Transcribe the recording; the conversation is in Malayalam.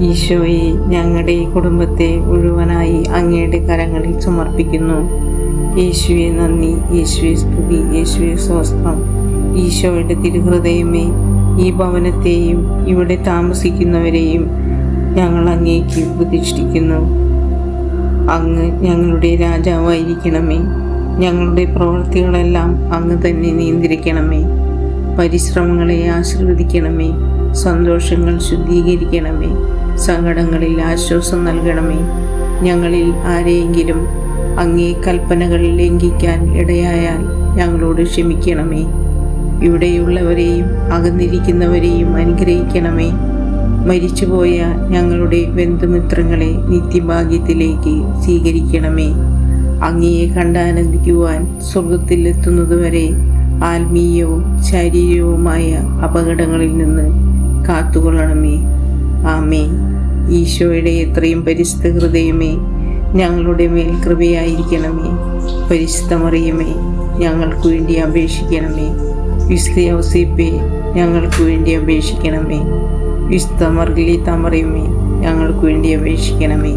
ഈശോയെ, ഞങ്ങളുടെ കുടുംബത്തെ മുഴുവനായി അങ്ങയുടെ കരങ്ങളിൽ സമർപ്പിക്കുന്നു. യേശുവെ നന്ദി, യേശുവെ സ്തുതി, യേശുവെ സ്വസ്ത്രം. ഈശോയുടെ തിരുഹൃദയമേ, ഈ ഭവനത്തെയും ഇവിടെ താമസിക്കുന്നവരെയും ഞങ്ങൾ അങ്ങേക്ക് പ്രതിഷ്ഠിക്കുന്നു. അങ്ങ് ഞങ്ങളുടെ രാജാവായിരിക്കണമേ. ഞങ്ങളുടെ പ്രവൃത്തികളെല്ലാം അങ്ങ് തന്നെ നിയന്ത്രിക്കണമേ. പരിശ്രമങ്ങളെ ആശീർവദിക്കണമേ. സന്തോഷങ്ങൾ ശുദ്ധീകരിക്കണമേ. സങ്കടങ്ങളിൽ ആശ്വാസം നൽകണമേ. ഞങ്ങളിൽ ആരെയെങ്കിലും അങ്ങേ കൽപ്പനകൾ ലംഘിക്കാൻ ഇടയായാൽ ഞങ്ങളോട് ക്ഷമിക്കണമേ. ഇവിടെയുള്ളവരെയും അകന്നിരിക്കുന്നവരെയും അനുഗ്രഹിക്കണമേ. മരിച്ചുപോയ ഞങ്ങളുടെ ബന്ധുമിത്രങ്ങളെ നിത്യഭാഗ്യത്തിലേക്ക് സ്വീകരിക്കണമേ. അങ്ങയെ കണ്ടാനന്ദിക്കുവാൻ സ്വർഗത്തിലെത്തുന്നതുവരെ ആത്മീയവും ശാരീരികവുമായ അപകടങ്ങളിൽ നിന്ന് കാത്തുകൊള്ളണമേ. ആമേൻ. ഈശോയുടെ എത്രയും പരിശുദ്ധ ഹൃദയമേ, ഞങ്ങളുടെ മേൽ കൃപയായിരിക്കണമേ. പരിശുദ്ധ മറിയമേ, ഞങ്ങൾക്ക് വേണ്ടി അപേക്ഷിക്കണമേ. വിശുദ്ധ യൗസേപ്പേ, ഞങ്ങൾക്ക് വേണ്ടി അപേക്ഷിക്കണമേ. വിശുദ്ധ മർഗലീത്ത മറിയമേ, ഞങ്ങൾക്ക് വേണ്ടി അപേക്ഷിക്കണമേ.